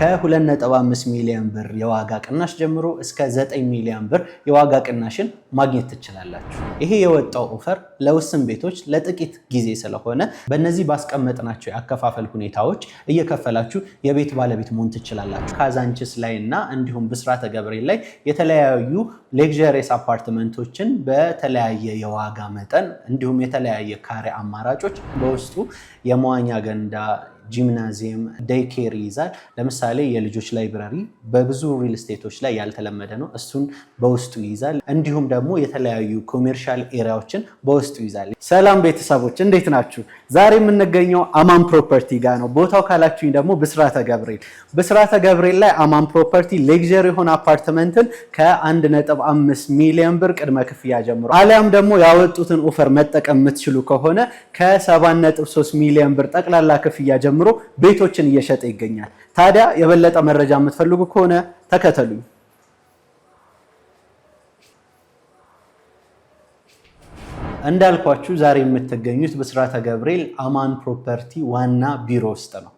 ከ2.5 ሚሊዮን ብር የዋጋ ቅናሽ ጀምሮ እስከ 9 ሚሊዮን ብር የዋጋ ቅናሽን ማግኘት ትችላላችሁ። ይሄ የወጣው ኦፈር ለውስን ቤቶች ለጥቂት ጊዜ ስለሆነ በእነዚህ ባስቀመጥናቸው የአከፋፈል ሁኔታዎች እየከፈላችሁ የቤት ባለቤት መሆን ትችላላችሁ። ካዛንችስ ላይ እና እንዲሁም ብስራተ ገብርኤል ላይ የተለያዩ ሌክዠሪየስ አፓርትመንቶችን በተለያየ የዋጋ መጠን እንዲሁም የተለያየ ካሬ አማራጮች በውስጡ የመዋኛ ገንዳ፣ ጂምናዚየም፣ ዴይኬር ይይዛል። ለምሳሌ የልጆች ላይብረሪ በብዙ ሪል ስቴቶች ላይ ያልተለመደ ነው። እሱን በውስጡ ይይዛል። እንዲሁም ደግሞ የተለያዩ ኮሜርሻል ኤሪያዎችን በውስጡ ይይዛል። ሰላም ቤተሰቦች እንዴት ናችሁ? ዛሬ የምንገኘው አማን ፕሮፐርቲ ጋር ነው። ቦታው ካላችሁኝ ደግሞ ብስራተ ገብርኤል። ብስራተ ገብርኤል ላይ አማን ፕሮፐርቲ ሌክዠሪ የሆነ አፓርትመንትን ከ1.5 ሚሊዮን ብር ቅድመ ክፍያ ጀምሮ አሊያም ደግሞ ያወጡትን ኦፈር መጠቀም የምትችሉ ከሆነ ከ7.3 ሚሊዮን ብር ጠቅላላ ክፍያ ጀምሮ ቤቶችን እየሸጠ ይገኛል። ታዲያ የበለጠ መረጃ የምትፈልጉ ከሆነ ተከተሉኝ። እንዳልኳችሁ ዛሬ የምትገኙት ብስራተ ገብርኤል አማን ፕሮፐርቲ ዋና ቢሮ ውስጥ ነው።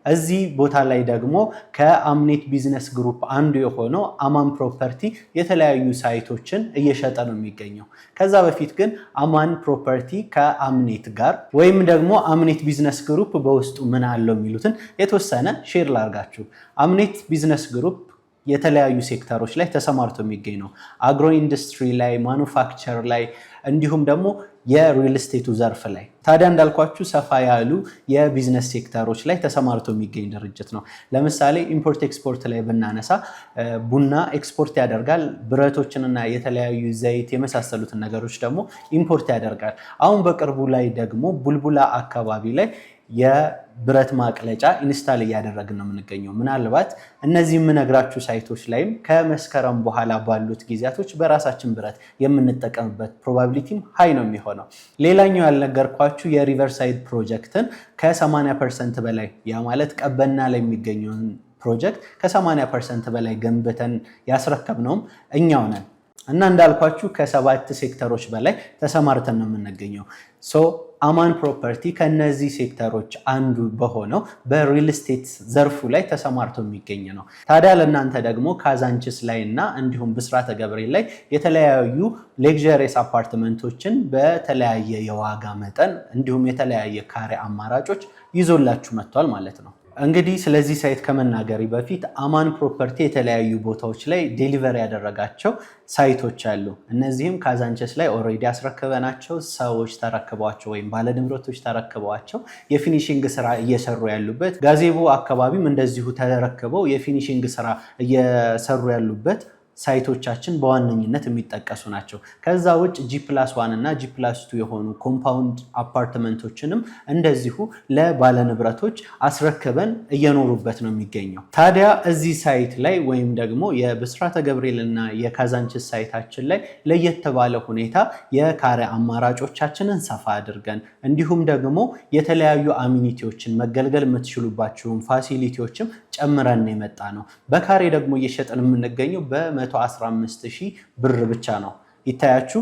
እዚህ ቦታ ላይ ደግሞ ከአምኔት ቢዝነስ ግሩፕ አንዱ የሆነው አማን ፕሮፐርቲ የተለያዩ ሳይቶችን እየሸጠ ነው የሚገኘው። ከዛ በፊት ግን አማን ፕሮፐርቲ ከአምኔት ጋር ወይም ደግሞ አምኔት ቢዝነስ ግሩፕ በውስጡ ምን አለው የሚሉትን የተወሰነ ሼር ላርጋችሁ። አምኔት ቢዝነስ ግሩፕ የተለያዩ ሴክተሮች ላይ ተሰማርቶ የሚገኝ ነው። አግሮ ኢንዱስትሪ ላይ፣ ማኑፋክቸር ላይ እንዲሁም ደግሞ የሪል ስቴቱ ዘርፍ ላይ። ታዲያ እንዳልኳችሁ ሰፋ ያሉ የቢዝነስ ሴክተሮች ላይ ተሰማርቶ የሚገኝ ድርጅት ነው። ለምሳሌ ኢምፖርት ኤክስፖርት ላይ ብናነሳ ቡና ኤክስፖርት ያደርጋል። ብረቶችንና የተለያዩ ዘይት የመሳሰሉትን ነገሮች ደግሞ ኢምፖርት ያደርጋል። አሁን በቅርቡ ላይ ደግሞ ቡልቡላ አካባቢ ላይ የብረት ማቅለጫ ኢንስታል እያደረግን ነው የምንገኘው። ምናልባት እነዚህ የምነግራችሁ ሳይቶች ላይም ከመስከረም በኋላ ባሉት ጊዜያቶች በራሳችን ብረት የምንጠቀምበት ፕሮባቢሊቲም ሃይ ነው የሚሆነው። ሌላኛው ያልነገርኳችሁ የሪቨርሳይድ ፕሮጀክትን ከ80% በላይ ያ ማለት ቀበና ላይ የሚገኘውን ፕሮጀክት ከ80% በላይ ገንብተን ያስረከብነውም እኛው ነን እና እንዳልኳችሁ ከ7 ሴክተሮች በላይ ተሰማርተን ነው የምንገኘው። አማን ፕሮፐርቲ ከነዚህ ሴክተሮች አንዱ በሆነው በሪል ስቴት ዘርፉ ላይ ተሰማርቶ የሚገኝ ነው። ታዲያ ለእናንተ ደግሞ ካዛንችስ ላይ እና እንዲሁም ብስራተ ገብርኤል ላይ የተለያዩ ሌክዠሪየስ አፓርትመንቶችን በተለያየ የዋጋ መጠን እንዲሁም የተለያየ ካሬ አማራጮች ይዞላችሁ መጥቷል ማለት ነው። እንግዲህ ስለዚህ ሳይት ከመናገሪ በፊት አማን ፕሮፐርቲ የተለያዩ ቦታዎች ላይ ዴሊቨር ያደረጋቸው ሳይቶች አሉ። እነዚህም ካዛንችስ ላይ ኦልሬዲ አስረክበናቸው ሰዎች ተረክበዋቸው ወይም ባለንብረቶች ተረክበዋቸው የፊኒሺንግ ስራ እየሰሩ ያሉበት፣ ጋዜቦ አካባቢም እንደዚሁ ተረክበው የፊኒሺንግ ስራ እየሰሩ ያሉበት ሳይቶቻችን በዋነኝነት የሚጠቀሱ ናቸው። ከዛ ውጭ G+1 እና G+2 የሆኑ ኮምፓውንድ አፓርትመንቶችንም እንደዚሁ ለባለንብረቶች አስረክበን እየኖሩበት ነው የሚገኘው። ታዲያ እዚህ ሳይት ላይ ወይም ደግሞ የብስራተ ገብርኤል እና የካዛንችስ ሳይታችን ላይ ለየት ባለ ሁኔታ የካሬ አማራጮቻችንን ሰፋ አድርገን እንዲሁም ደግሞ የተለያዩ አሚኒቲዎችን መገልገል የምትችሉባቸውን ፋሲሊቲዎችም ጨምረን የመጣ ነው። በካሬ ደግሞ እየሸጥን የምንገኘው በ115,000 ብር ብቻ ነው። ይታያችሁ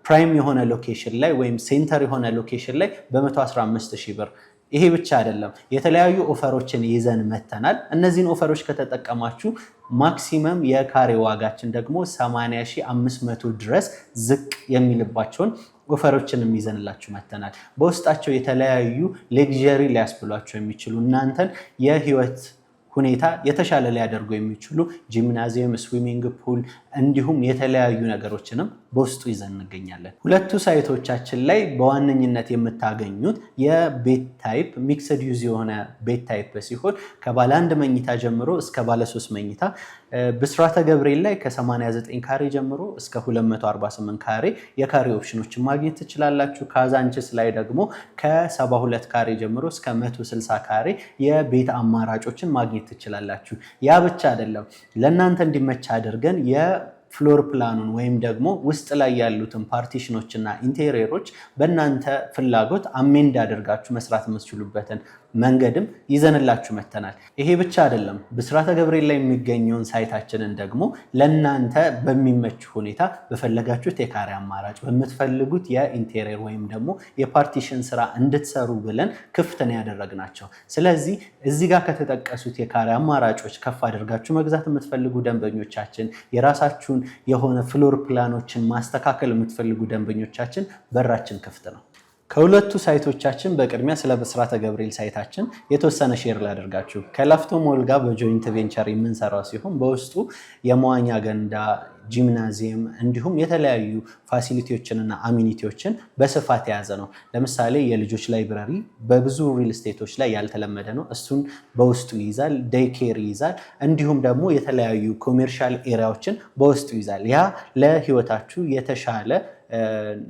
ፕራይም የሆነ ሎኬሽን ላይ ወይም ሴንተር የሆነ ሎኬሽን ላይ በ115,000 ብር። ይሄ ብቻ አይደለም፣ የተለያዩ ኦፈሮችን ይዘን መተናል። እነዚህን ኦፈሮች ከተጠቀማችሁ ማክሲመም የካሬ ዋጋችን ደግሞ 80,500 ድረስ ዝቅ የሚልባቸውን ኦፈሮችንም ይዘንላችሁ መተናል። በውስጣቸው የተለያዩ ሌክዠሪ ሊያስብሏቸው የሚችሉ እናንተን የህይወት ሁኔታ የተሻለ ሊያደርጉ የሚችሉ ጂምናዚየም፣ ስዊሚንግ ፑል እንዲሁም የተለያዩ ነገሮችንም በውስጡ ይዘን እንገኛለን። ሁለቱ ሳይቶቻችን ላይ በዋነኝነት የምታገኙት የቤት ታይፕ ሚክስድ ዩዝ የሆነ ቤት ታይፕ ሲሆን ከባለ 1 መኝታ ጀምሮ እስከ ባለ 3 መኝታ፣ ብስራተ ገብርኤል ላይ ከ89 ካሬ ጀምሮ እስከ 248 ካሬ የካሬ ኦፕሽኖችን ማግኘት ትችላላችሁ። ካዛንችስ ላይ ደግሞ ከ72 ካሬ ጀምሮ እስከ 160 ካሬ የቤት አማራጮችን ማግኘት ትችላላችሁ። ያ ብቻ አይደለም፣ ለእናንተ እንዲመቻ አድርገን ፍሎር ፕላኑን ወይም ደግሞ ውስጥ ላይ ያሉትን ፓርቲሽኖች እና ኢንቴሪየሮች በእናንተ ፍላጎት አሜንድ አድርጋችሁ መስራት የምትችሉበትን መንገድም ይዘንላችሁ መተናል። ይሄ ብቻ አይደለም። ብስራተ ገብርኤል ላይ የሚገኘውን ሳይታችንን ደግሞ ለእናንተ በሚመች ሁኔታ በፈለጋችሁት የካሬ አማራጭ በምትፈልጉት የኢንቴሪየር ወይም ደግሞ የፓርቲሽን ስራ እንድትሰሩ ብለን ክፍት ነው ያደረግናቸው። ስለዚህ እዚህ ጋር ከተጠቀሱት የካሬ አማራጮች ከፍ አድርጋችሁ መግዛት የምትፈልጉ ደንበኞቻችን፣ የራሳችሁን የሆነ ፍሎር ፕላኖችን ማስተካከል የምትፈልጉ ደንበኞቻችን በራችን ክፍት ነው። ከሁለቱ ሳይቶቻችን በቅድሚያ ስለ ብስራተ ገብርኤል ሳይታችን የተወሰነ ሼር ላደርጋችሁ። ከላፍቶ ሞል ጋር በጆይንት ቬንቸር የምንሰራው ሲሆን በውስጡ የመዋኛ ገንዳ፣ ጂምናዚየም እንዲሁም የተለያዩ ፋሲሊቲዎችንና አሚኒቲዎችን በስፋት የያዘ ነው። ለምሳሌ የልጆች ላይብረሪ በብዙ ሪል ስቴቶች ላይ ያልተለመደ ነው። እሱን በውስጡ ይይዛል። ዴይኬር ይይዛል። እንዲሁም ደግሞ የተለያዩ ኮሜርሻል ኤሪያዎችን በውስጡ ይይዛል። ያ ለህይወታችሁ የተሻለ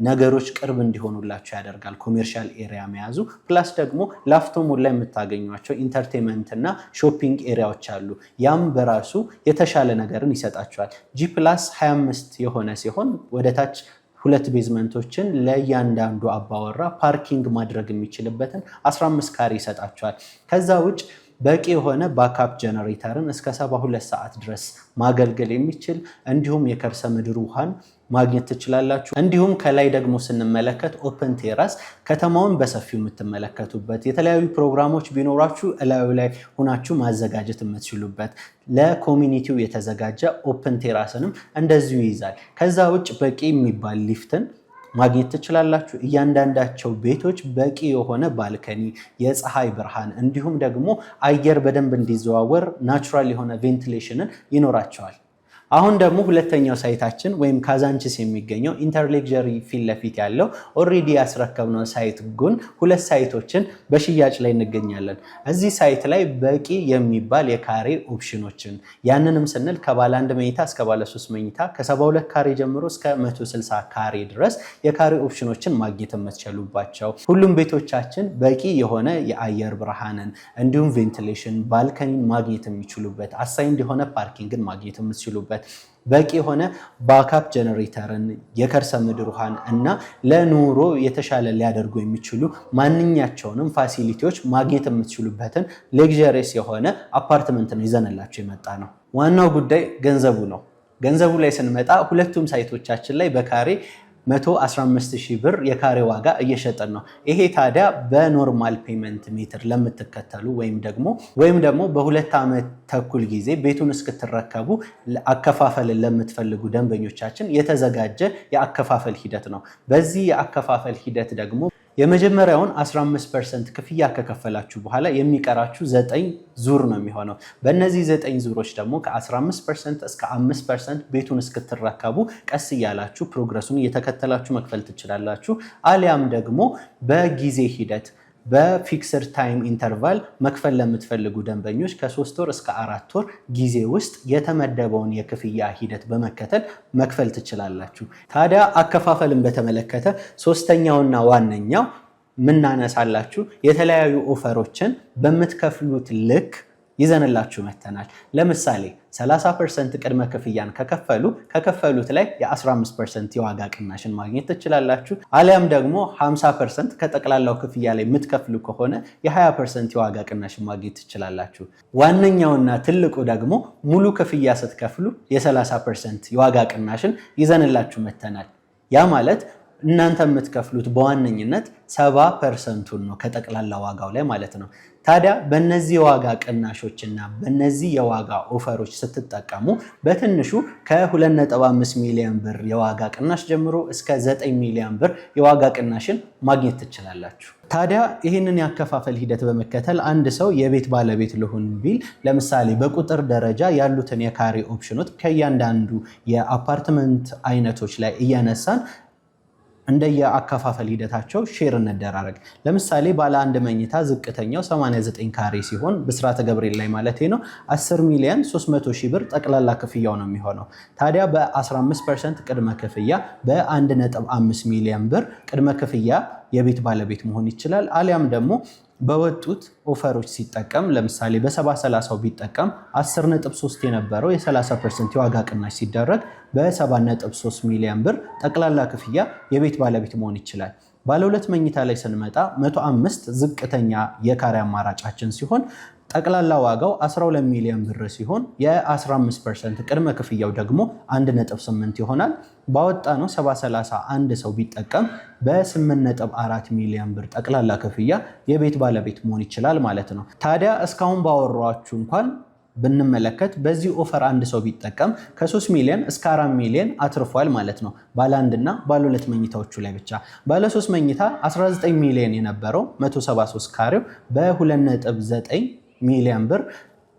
ነገሮች ቅርብ እንዲሆኑላቸው ያደርጋል ኮሜርሻል ኤሪያ መያዙ። ፕላስ ደግሞ ላፍቶ ሞል ላይ የምታገኟቸው ኢንተርቴንመንት እና ሾፒንግ ኤሪያዎች አሉ። ያም በራሱ የተሻለ ነገርን ይሰጣቸዋል። ጂ ፕላስ 25 የሆነ ሲሆን ወደታች 2 ቤዝመንቶችን ለእያንዳንዱ አባወራ ፓርኪንግ ማድረግ የሚችልበትን 15 ካሬ ይሰጣቸዋል። ከዛ ውጭ በቂ የሆነ ባካፕ ጀነሬተርን እስከ 72 ሰዓት ድረስ ማገልገል የሚችል እንዲሁም የከርሰ ምድር ውሃን ማግኘት ትችላላችሁ። እንዲሁም ከላይ ደግሞ ስንመለከት ኦፕን ቴራስ ከተማውን በሰፊው የምትመለከቱበት የተለያዩ ፕሮግራሞች ቢኖራችሁ እላዩ ላይ ሆናችሁ ማዘጋጀት የምትችሉበት ለኮሚኒቲው የተዘጋጀ ኦፕን ቴራስንም እንደዚሁ ይይዛል። ከዛ ውጭ በቂ የሚባል ሊፍትን ማግኘት ትችላላችሁ። እያንዳንዳቸው ቤቶች በቂ የሆነ ባልከኒ፣ የፀሐይ ብርሃን እንዲሁም ደግሞ አየር በደንብ እንዲዘዋወር ናቹራል የሆነ ቬንቲሌሽንን ይኖራቸዋል። አሁን ደግሞ ሁለተኛው ሳይታችን ወይም ካዛንቺስ የሚገኘው ኢንተርሌክዠሪ ፊት ለፊት ያለው ኦልሬዲ ያስረከብነው ሳይት ጎን 2 ሳይቶችን በሽያጭ ላይ እንገኛለን። እዚህ ሳይት ላይ በቂ የሚባል የካሬ ኦፕሽኖችን ያንንም ስንል ከባለ 1 መኝታ እስከ ባለ 3 መኝታ ከ72 ካሬ ጀምሮ እስከ 160 ካሬ ድረስ የካሬ ኦፕሽኖችን ማግኘት የምትችሉባቸው፣ ሁሉም ቤቶቻችን በቂ የሆነ የአየር ብርሃንን እንዲሁም ቬንቲሌሽን፣ ባልከኒን ማግኘት የሚችሉበት፣ አሳይንድ የሆነ ፓርኪንግን ማግኘት የምትችሉበት፣ በቂ የሆነ ባካፕ ጀነሬተርን፣ የከርሰ ምድር ውሃን እና ለኑሮ የተሻለ ሊያደርጉ የሚችሉ ማንኛቸውንም ፋሲሊቲዎች ማግኘት የምትችሉበትን ሌክዠሪየስ የሆነ አፓርትመንት ነው ይዘንላችሁ የመጣ ነው። ዋናው ጉዳይ ገንዘቡ ነው። ገንዘቡ ላይ ስንመጣ ሁለቱም ሳይቶቻችን ላይ በካሬ 115,000 ብር የካሬ ዋጋ እየሸጠን ነው። ይሄ ታዲያ በኖርማል ፔመንት ሜትር ለምትከተሉ ወይም ደግሞ በ2 ዓመት ተኩል ጊዜ ቤቱን እስክትረከቡ አከፋፈልን ለምትፈልጉ ደንበኞቻችን የተዘጋጀ የአከፋፈል ሂደት ነው። በዚህ የአከፋፈል ሂደት ደግሞ የመጀመሪያውን 15% ክፍያ ከከፈላችሁ በኋላ የሚቀራችሁ 9 ዙር ነው የሚሆነው። በእነዚህ 9 ዙሮች ደግሞ ከ15% እስከ 5% ቤቱን እስክትረከቡ ቀስ እያላችሁ ፕሮግረሱን እየተከተላችሁ መክፈል ትችላላችሁ። አሊያም ደግሞ በጊዜ ሂደት በፊክስድ ታይም ኢንተርቫል መክፈል ለምትፈልጉ ደንበኞች ከ3 ወር እስከ 4 ወር ጊዜ ውስጥ የተመደበውን የክፍያ ሂደት በመከተል መክፈል ትችላላችሁ። ታዲያ አከፋፈልን በተመለከተ ሶስተኛውና ዋነኛው ምናነሳላችሁ የተለያዩ ኦፈሮችን በምትከፍሉት ልክ ይዘንላችሁ መተናል። ለምሳሌ 30% ቅድመ ክፍያን ከከፈሉት ላይ የ15% የዋጋ ቅናሽን ማግኘት ትችላላችሁ። አሊያም ደግሞ 50% ከጠቅላላው ክፍያ ላይ የምትከፍሉ ከሆነ የ20% የዋጋ ቅናሽን ማግኘት ትችላላችሁ። ዋነኛውና ትልቁ ደግሞ ሙሉ ክፍያ ስትከፍሉ የ30% የዋጋ ቅናሽን ይዘንላችሁ መተናል። ያ ማለት እናንተ የምትከፍሉት በዋነኝነት 70% ነው ከጠቅላላ ዋጋው ላይ ማለት ነው። ታዲያ በእነዚህ የዋጋ ቅናሾችና በእነዚህ የዋጋ ኦፈሮች ስትጠቀሙ በትንሹ ከ2.5 ሚሊዮን ብር የዋጋ ቅናሽ ጀምሮ እስከ 9 ሚሊዮን ብር የዋጋ ቅናሽን ማግኘት ትችላላችሁ። ታዲያ ይህንን ያከፋፈል ሂደት በመከተል አንድ ሰው የቤት ባለቤት ልሁን ቢል ለምሳሌ በቁጥር ደረጃ ያሉትን የካሬ ኦፕሽኖች ከእያንዳንዱ የአፓርትመንት አይነቶች ላይ እያነሳን እንደየአከፋፈል ሂደታቸው ሼር እንደራረግ። ለምሳሌ ባለ 1 መኝታ ዝቅተኛው 89 ካሬ ሲሆን ብስራተ ገብርኤል ላይ ማለት ነው 10,300,000 ብር ጠቅላላ ክፍያው ነው የሚሆነው። ታዲያ በ15% ቅድመ ክፍያ በ1.5 ሚሊዮን ብር ቅድመ ክፍያ የቤት ባለቤት መሆን ይችላል። አሊያም ደግሞ በወጡት ኦፈሮች ሲጠቀም ለምሳሌ በ70/30 ቢጠቀም 10.3 የነበረው የ30% የዋጋ ቅናሽ ሲደረግ በ7.3 ሚሊዮን ብር ጠቅላላ ክፍያ የቤት ባለቤት መሆን ይችላል። ባለ 2 መኝታ ላይ ስንመጣ 105 ዝቅተኛ የካሬ አማራጫችን ሲሆን ጠቅላላ ዋጋው 12 ሚሊዮን ብር ሲሆን የ15% ቅድመ ክፍያው ደግሞ 1.8 ይሆናል። ባወጣነው 730 አንድ ሰው ቢጠቀም በ8.4 ሚሊዮን ብር ጠቅላላ ክፍያ የቤት ባለቤት መሆን ይችላል ማለት ነው። ታዲያ እስካሁን ባወራችሁ እንኳን ብንመለከት በዚህ ኦፈር አንድ ሰው ቢጠቀም ከ3 ሚሊዮን እስከ 4 ሚሊዮን አትርፏል ማለት ነው። ባለ 1 እና ባለ 2 መኝታዎቹ ላይ ብቻ። ባለ 3 መኝታ 19 ሚሊዮን የነበረው 173 ካሬው በ2.9 ሚሊዮን ብር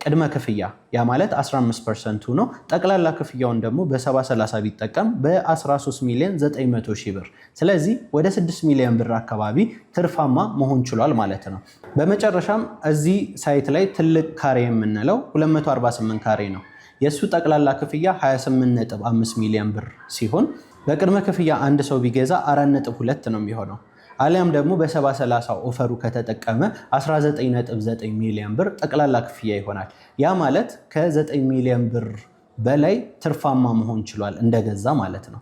ቅድመ ክፍያ ያ ማለት 15% ነው። ጠቅላላ ክፍያውን ደግሞ በ730 ቢጠቀም በ13 ሚሊዮን 900 ሺህ ብር። ስለዚህ ወደ 6 ሚሊዮን ብር አካባቢ ትርፋማ መሆን ችሏል ማለት ነው። በመጨረሻም እዚህ ሳይት ላይ ትልቅ ካሬ የምንለው 248 ካሬ ነው። የሱ ጠቅላላ ክፍያ 28.5 ሚሊዮን ብር ሲሆን በቅድመ ክፍያ አንድ ሰው ቢገዛ 4.2 ነው የሚሆነው። አሊያም ደግሞ በ730 ኦፈሩ ከተጠቀመ 19.9 ሚሊዮን ብር ጠቅላላ ክፍያ ይሆናል። ያ ማለት ከ9 ሚሊዮን ብር በላይ ትርፋማ መሆን ችሏል እንደገዛ ማለት ነው።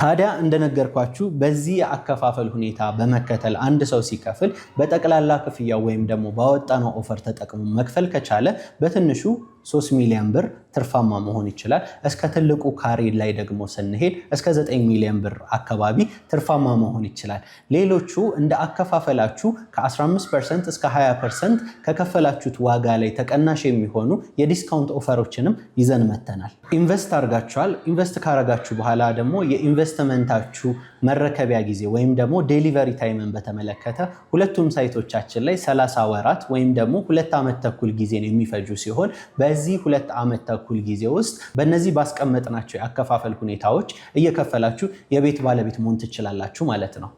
ታዲያ እንደነገርኳችሁ በዚህ የአከፋፈል ሁኔታ በመከተል አንድ ሰው ሲከፍል በጠቅላላ ክፍያ ወይም ደግሞ ባወጣነው ኦፈር ተጠቅሞ መክፈል ከቻለ በትንሹ 3 ሚሊዮን ብር ትርፋማ መሆን ይችላል። እስከ ትልቁ ካሬ ላይ ደግሞ ስንሄድ እስከ 9 ሚሊዮን ብር አካባቢ ትርፋማ መሆን ይችላል። ሌሎቹ እንደ አከፋፈላችሁ ከ15% እስከ 20% ከከፈላችሁት ዋጋ ላይ ተቀናሽ የሚሆኑ የዲስካውንት ኦፈሮችንም ይዘን መተናል። ኢንቨስት አድርጋችኋል። ኢንቨስት ካረጋችሁ በኋላ ደግሞ የኢንቨስትመንታችሁ መረከቢያ ጊዜ ወይም ደግሞ ዴሊቨሪ ታይምን በተመለከተ ሁለቱም ሳይቶቻችን ላይ 30 ወራት ወይም ደግሞ 2 ዓመት ተኩል ጊዜን የሚፈጁ ሲሆን በዚህ 2 ዓመት ተኩል ጊዜ ውስጥ በእነዚህ ባስቀመጥናቸው የአከፋፈል ሁኔታዎች እየከፈላችሁ የቤት ባለቤት መሆን ትችላላችሁ ማለት ነው።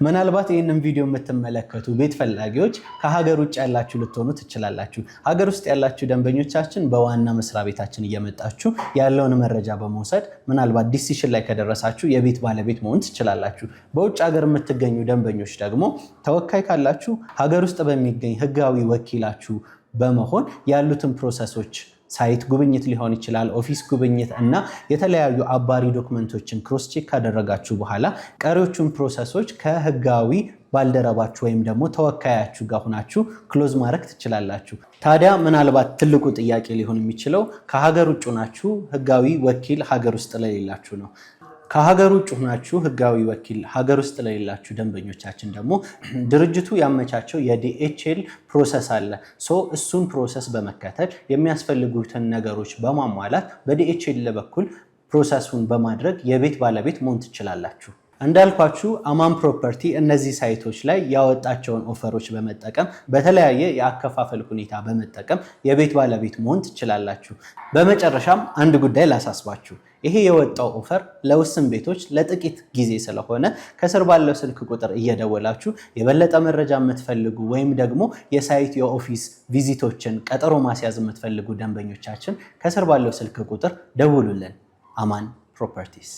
ምናልባት ይህንን ቪዲዮ የምትመለከቱ ቤት ፈላጊዎች ከሀገር ውጭ ያላችሁ ልትሆኑ ትችላላችሁ። ሀገር ውስጥ ያላችሁ ደንበኞቻችን በዋና መስሪያ ቤታችን እየመጣችሁ ያለውን መረጃ በመውሰድ ምናልባት ዲሲሽን ላይ ከደረሳችሁ የቤት ባለቤት መሆን ትችላላችሁ። በውጭ ሀገር የምትገኙ ደንበኞች ደግሞ ተወካይ ካላችሁ ሀገር ውስጥ በሚገኝ ህጋዊ ወኪላችሁ በመሆን ያሉትን ፕሮሰሶች ሳይት ጉብኝት ሊሆን ይችላል፣ ኦፊስ ጉብኝት እና የተለያዩ አባሪ ዶክመንቶችን ክሮስ ቼክ ካደረጋችሁ በኋላ ቀሪዎቹን ፕሮሰሶች ከህጋዊ ባልደረባችሁ ወይም ደግሞ ተወካያችሁ ጋር ሆናችሁ ክሎዝ ማድረግ ትችላላችሁ። ታዲያ ምናልባት ትልቁ ጥያቄ ሊሆን የሚችለው ከሀገር ውጭ ናችሁ ህጋዊ ወኪል ሀገር ውስጥ ለሌላችሁ ነው። ከሀገር ውጭ ሆናችሁ ህጋዊ ወኪል ሀገር ውስጥ ለሌላችሁ ደንበኞቻችን ደግሞ ድርጅቱ ያመቻቸው የዲኤችኤል ፕሮሰስ አለ። እሱን ፕሮሰስ በመከተል የሚያስፈልጉትን ነገሮች በማሟላት በዲኤችኤል በኩል ፕሮሰሱን በማድረግ የቤት ባለቤት መሆን ትችላላችሁ። እንዳልኳችሁ አማን ፕሮፐርቲ እነዚህ ሳይቶች ላይ ያወጣቸውን ኦፈሮች በመጠቀም በተለያየ የአከፋፈል ሁኔታ በመጠቀም የቤት ባለቤት መሆን ትችላላችሁ። በመጨረሻም አንድ ጉዳይ ላሳስባችሁ። ይሄ የወጣው ኦፈር ለውስን ቤቶች ለጥቂት ጊዜ ስለሆነ ከስር ባለው ስልክ ቁጥር እየደወላችሁ የበለጠ መረጃ የምትፈልጉ ወይም ደግሞ የሳይት የኦፊስ ቪዚቶችን ቀጠሮ ማስያዝ የምትፈልጉ ደንበኞቻችን ከስር ባለው ስልክ ቁጥር ደውሉልን። አማን ፕሮፐርቲስ